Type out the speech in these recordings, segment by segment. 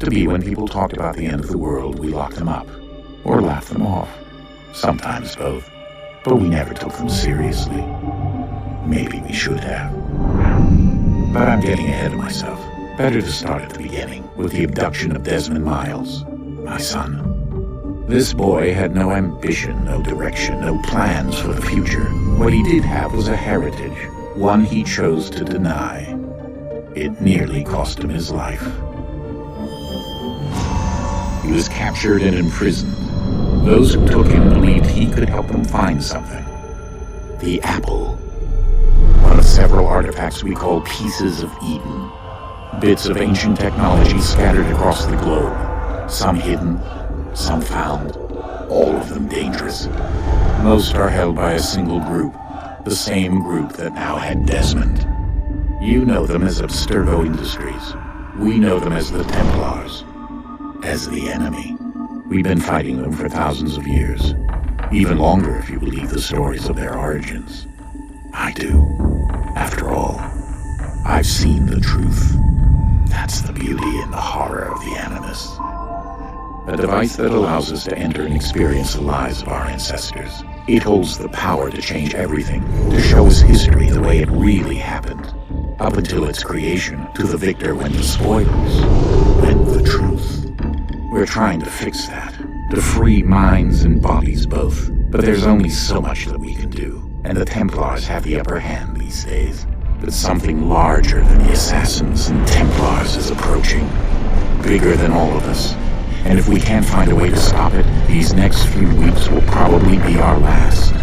to be when people talked about the end of the world, we locked them up. Or laughed them off. Sometimes both. But we never took them seriously. Maybe we should have. But I'm getting ahead of myself. Better to start at the beginning, with the abduction of Desmond Miles, my son. This boy had no ambition, no direction, no plans for the future. What he did have was a heritage, one he chose to deny. It nearly cost him his life. He was captured and imprisoned. Those who took him believed he could help them find something. The apple. One of several artifacts we call pieces of Eden. Bits of ancient technology scattered across the globe. Some hidden, some found, all of them dangerous. Most are held by a single group, the same group that now had Desmond. You know them as Abstergo Industries. We know them as the Templars, as the enemy. We've been fighting them for thousands of years, even longer if you believe the stories of their origins. I do. After all, I've seen the truth. That's the beauty and the horror of the Animus. A device that allows us to enter and experience the lives of our ancestors. It holds the power to change everything, to show us history the way it really happened. Up until its creation, to the victor went the spoils, went the truth. We're trying to fix that, to free minds and bodies both. But there's only so much that we can do, and the Templars have the upper hand these days. But something larger than the Assassins and Templars is approaching, bigger than all of us. And if we can't find a way to stop it, these next few weeks will probably be our last.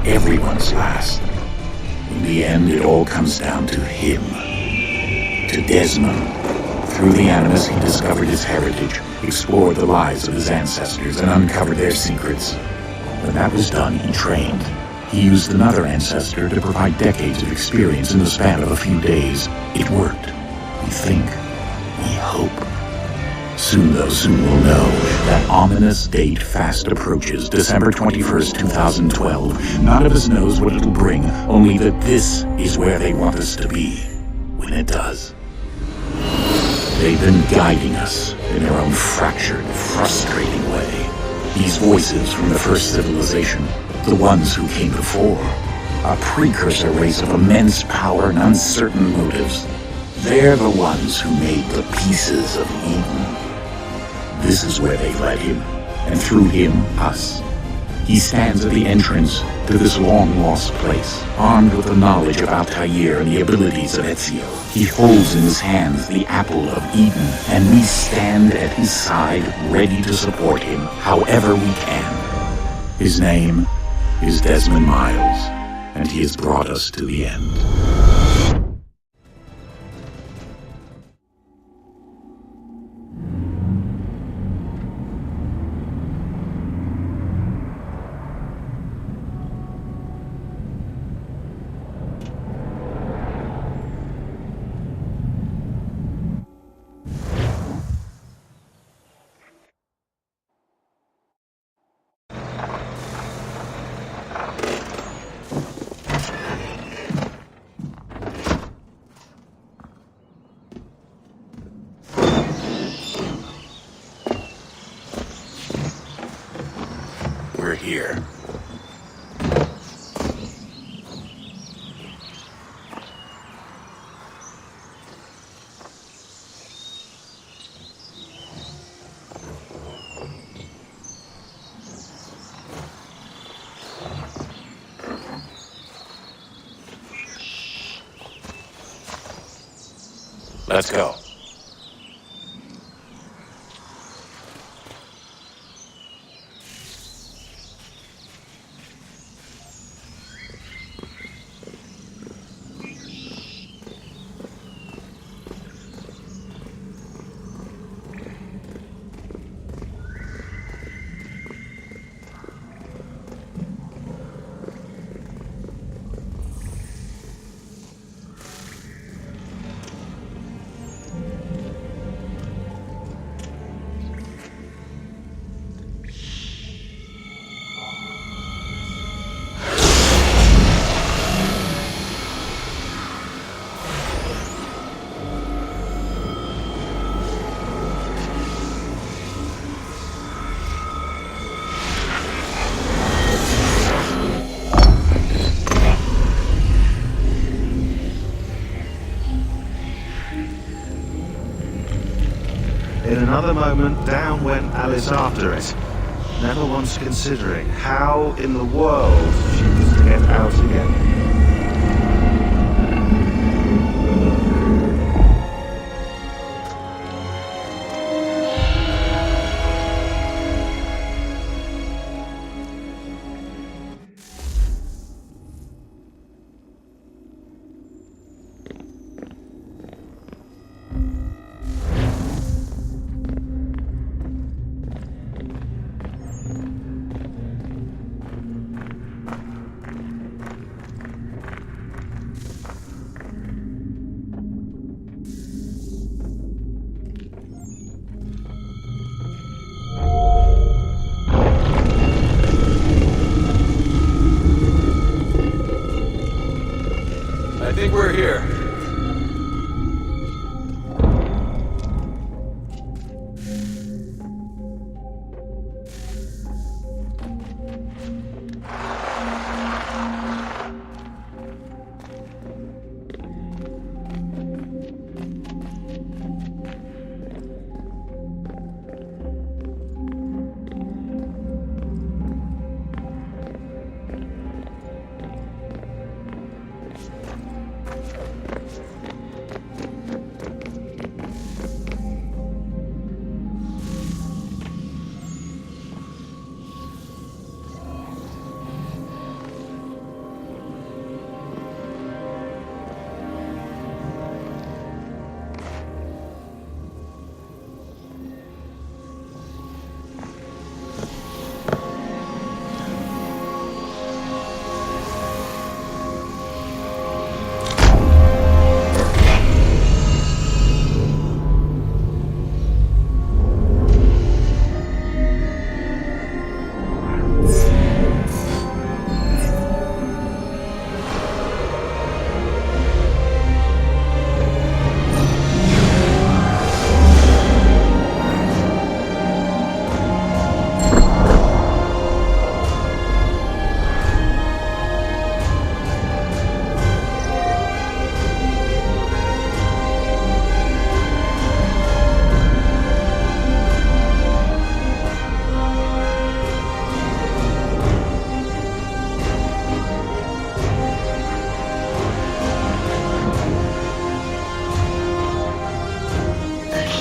Everyone's last. In the end, it all comes down to him. To Desmond. Through the Animus, he discovered his heritage, explored the lives of his ancestors, and uncovered their secrets. When that was done, he trained. He used another ancestor to provide decades of experience in the span of a few days. It worked. We think. We hope. Soon we'll know. That ominous date fast approaches, December 21st, 2012. None of us knows what it'll bring, only that this is where they want us to be, when it does. They've been guiding us in their own fractured, frustrating way. These voices from the first civilization, the ones who came before, a precursor race of immense power and uncertain motives. They're the ones who made the pieces of Eden. This is where they led him, and through him, us. He stands at the entrance to this long-lost place, armed with the knowledge of Altair and the abilities of Ezio. He holds in his hands the apple of Eden, and we stand at his side, ready to support him however we can. His name is Desmond Miles, and he has brought us to the end. We're here. Let's go. In another moment, down went Alice after it, never once considering how in the world she was to get out again. I think we're here.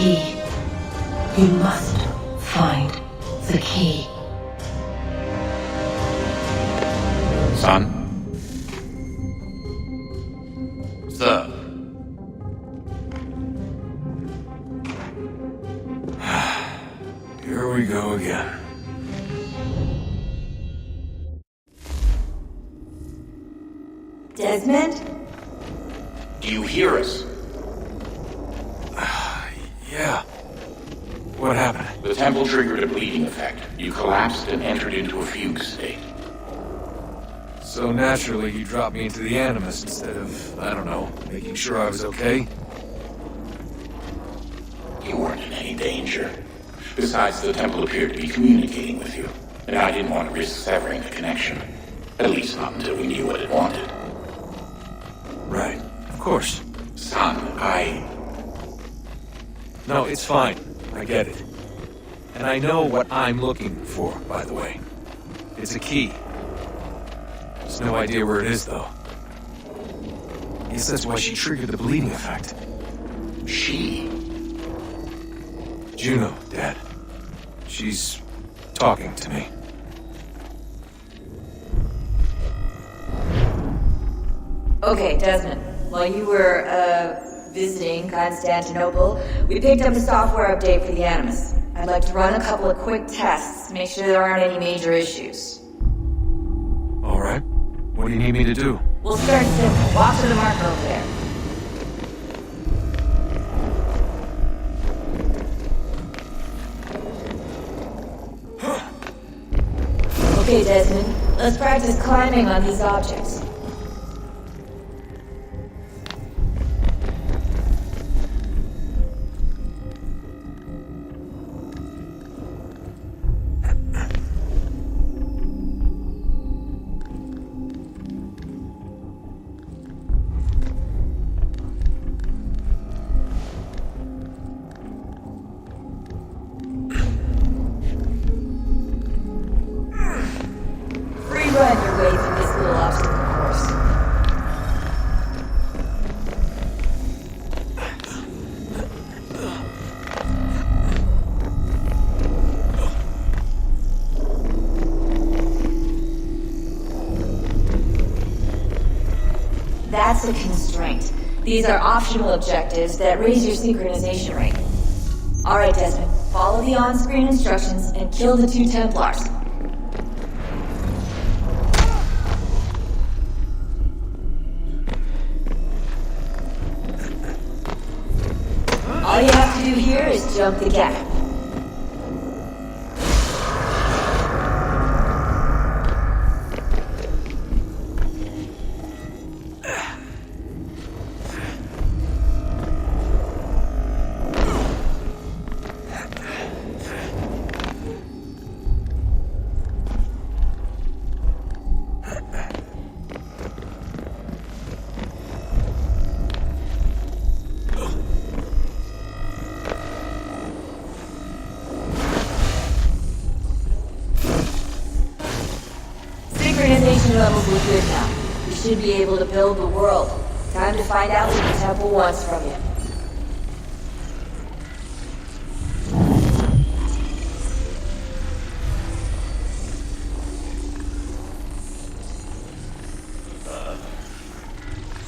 Key. You must find the key. Son? Sir. Here we go again. Desmond? Do you hear us? Yeah. What happened? The temple triggered a bleeding effect. You collapsed and entered into a fugue state. So naturally, you dropped me into the Animus instead of, I don't know, making sure I was okay? You weren't in any danger. Besides, the temple appeared to be communicating with you, and I didn't want to risk severing the connection. At least not until we knew what it wanted. Right. Of course. Son, No, it's fine. I get it. And I know what I'm looking for, by the way. It's a key. There's no idea where it is, though. I guess that's why she triggered the bleeding effect. She? Juno, Dad. She's talking to me. Okay, Desmond. While you were, visiting Constantinople, we picked up a software update for the Animus. I'd like to run a couple of quick tests to make sure there aren't any major issues. All right. What do you need me to do? We'll start simple. Walk to the marker over there. Okay, Desmond. Let's practice climbing on these objects. That's a constraint. These are optional objectives that raise your synchronization rate. Alright, Desmond. Follow the on-screen instructions and kill the 2 Templars. All you have to do here is jump the gap. Synchronization levels look good now. You should be able to build the world. Time to find out what the temple wants from you.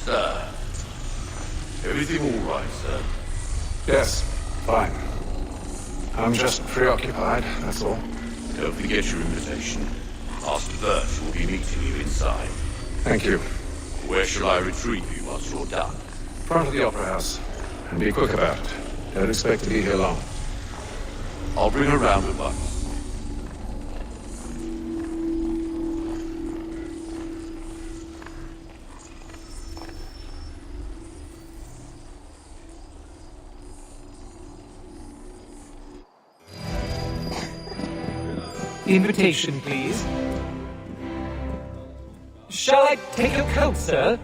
Sir. Everything all right, sir? Yes, fine. I'm just preoccupied, that's all. Don't forget your invitation. Master Birch will be meeting you inside. Thank you. Where shall I retrieve you once you're done? Front of the Opera House. And be quick about it. Don't expect to be here long. I'll bring her round at once. Invitation, please. Shall I take your coat, sir?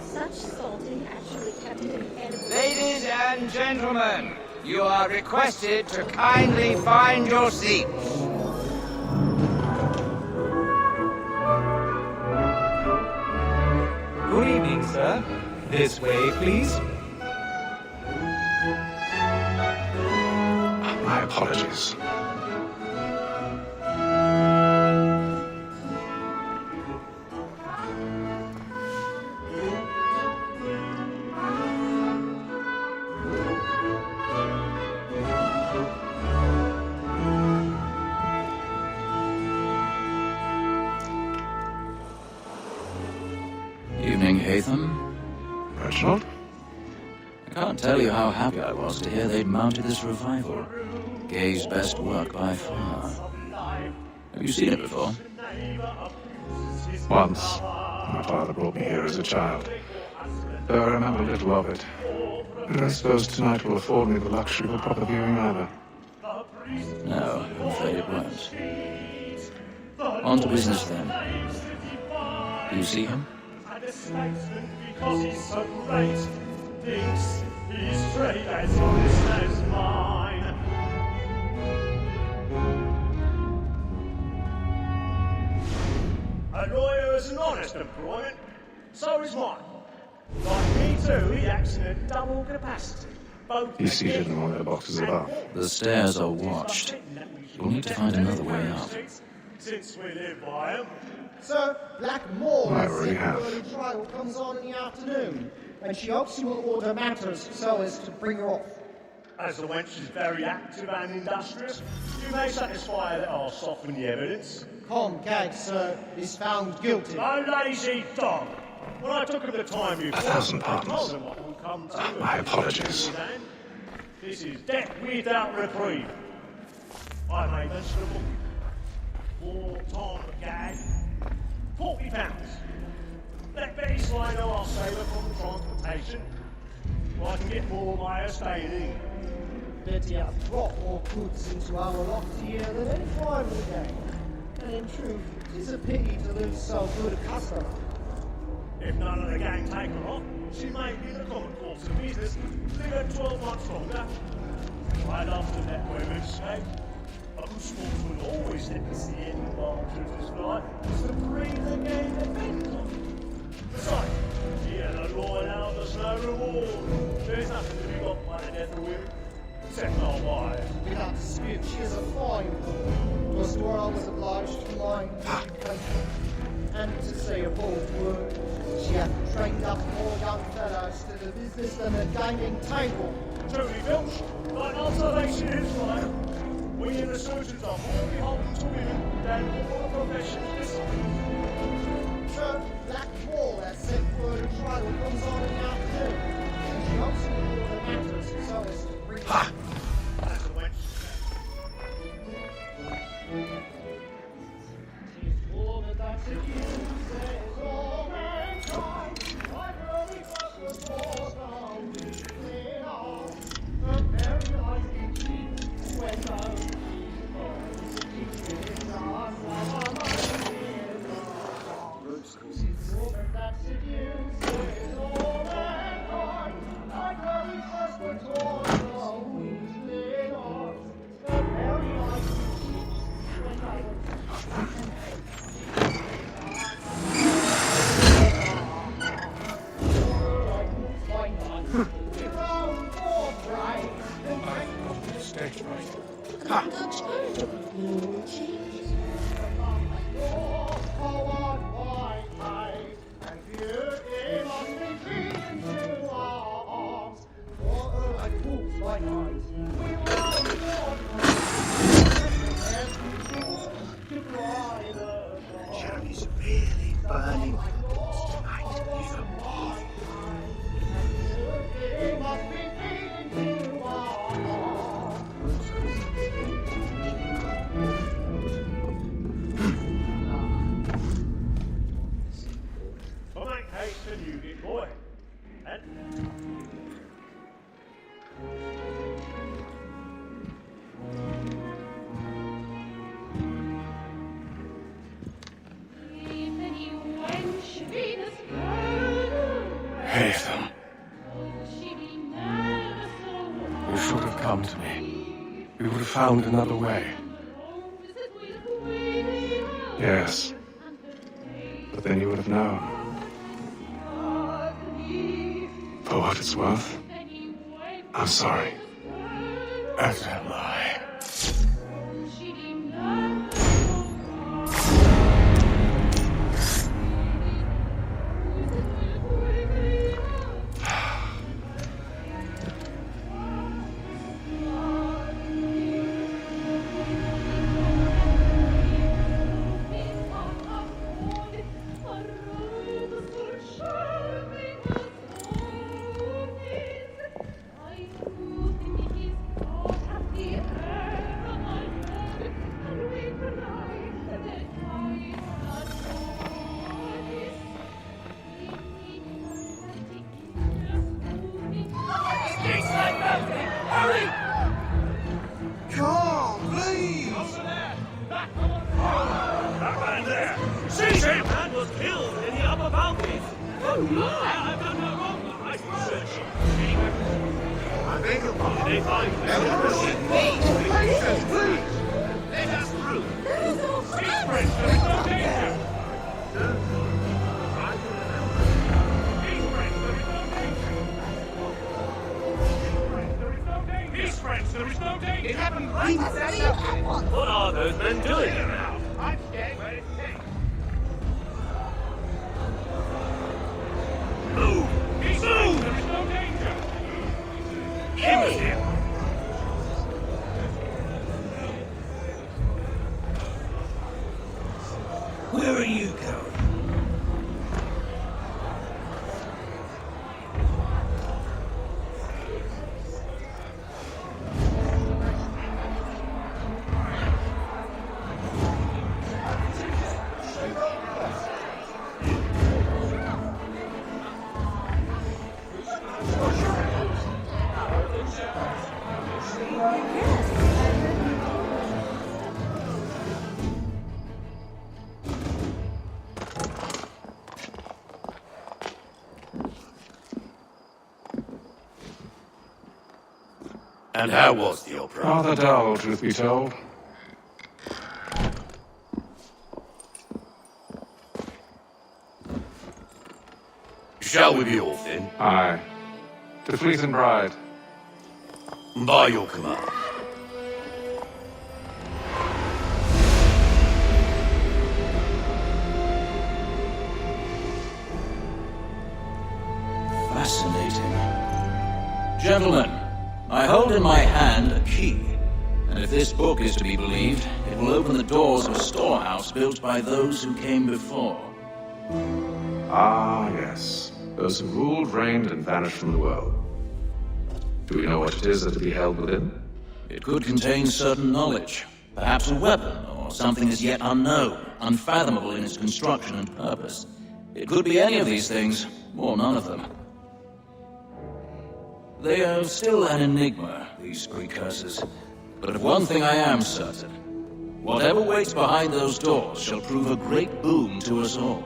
Such salting actually kept him edible. Ladies and gentlemen, you are requested to kindly find your seats. Good evening, sir. This way, please. My apologies. Evening, Hatham. Reginald? I can't tell you how happy I was to hear they'd mounted this revival. Gay's best work by far. Have you seen it before? Once. My father brought me here as a child. Though I remember little of it. But I suppose tonight will afford me the luxury of a proper viewing either. No, I'm afraid it won't. On to business then. Do you see him? Because he's so great, thinks he's straight as honest as mine. A lawyer is an honest employment, so is mine. Like me too, he acts in a double capacity. He's seated in one of the boxes above. The stairs are watched. You'll need to find another way up. Since we live by him. Sir, Blackmore I already have. the early trial comes on in the afternoon, and she hopes you will order matters so as to bring her off. As the wench is very active and industrious, you may satisfy that I'll soften the evidence. Comcag, sir, is found guilty. A lazy dog! When I took him the time you 1,000 I told pardons. him what will come to My apologies. This is death without reprieve. I made this little 4 times a gag. £40. Let Betty Sly know I'll save her from the transportation. So I can get more of my estate in. Betty have brought more goods into our lot here than any rival gang. And in truth, it is a pity to lose so good a customer. If none of the gang take her off, she may be in the common course of business, live her 12 months longer. I love to let women escape. A good sportsman always let me see any larger of his life is the breed the game depends on. Besides, here the law now there's no reward. There's nothing to be got by the death of women. Techno-wise. Without dispute, she is a fine woman. 'Twas to her I was obliged to mind and to say a bold word. She hath trained up more young fellows to the business than a gaming table. Truly, Filch, thine observation is right. We in the surgeons are more beholden to women than all the professions besides. Sure, Black Wall has sent word a trial comes on in the afternoon. And she also will the matters so as to bring Ha! That's a wench. Tis woman that seduces all mankind. Like early buses falls down within us. The very lightning cheeks when thou that seduces all mankind. Like early buses falls down within us. The very lightning cheeks when thou Stage right. Jeremy's really burning tonight. He's a boy. But make haste and you get going. And Hatham. You should have come to me. We would have found another way. Yes. But then you would have known. For what it's worth, I'm sorry. As am I. what are those men doing now? I'm scared where it's heading. Move! He's move! There is no danger! In with him! Where are you going? And how was the opera? Rather dull, truth be told. Shall we be off then? Aye. To Fleet and Bride. By your command. Fascinating. Gentlemen, I hold in my hand a key. And if this book is to be believed, it will open the doors of a storehouse built by those who came before. Ah, yes. Those who ruled, reigned, and vanished from the world. Do we know what it is that to be held within? It could contain certain knowledge. Perhaps a weapon, or something as yet unknown, unfathomable in its construction and purpose. It could be any of these things, or none of them. They are still an enigma, these precursors. But of one thing I am certain. Whatever waits behind those doors shall prove a great boon to us all.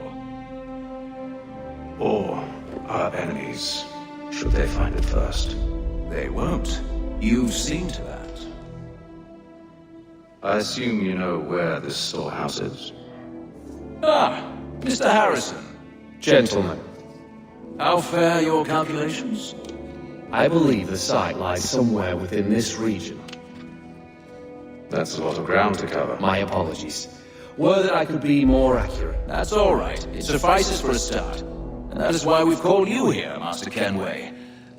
Or our enemies, should they find it first. They won't. You've seen to that. I assume you know where this storehouse is? Ah, Mr. Harrison. Gentlemen, How fare your calculations? I believe the site lies somewhere within this region. That's a lot of ground to cover. My apologies. Were that I could be more accurate. That's all right. It suffices for a start. And that is why we've called you here, Master Kenway.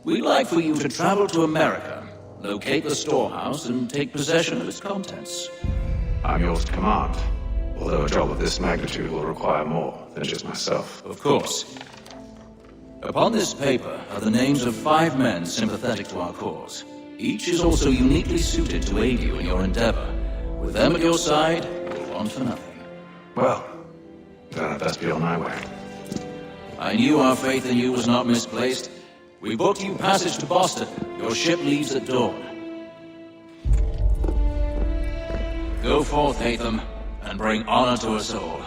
We'd like for you to travel to America, locate the storehouse, and take possession of its contents. I'm yours to command. Although a job of this magnitude will require more than just myself. Of course. Upon this paper are the names of 5 men sympathetic to our cause. Each is also uniquely suited to aid you in your endeavor. With them at your side, you'll want for nothing. Well, then I'd best be on my way. I knew our faith in you was not misplaced. We booked you passage to Boston. Your ship leaves at dawn. Go forth, Hatham, and bring honor to us all.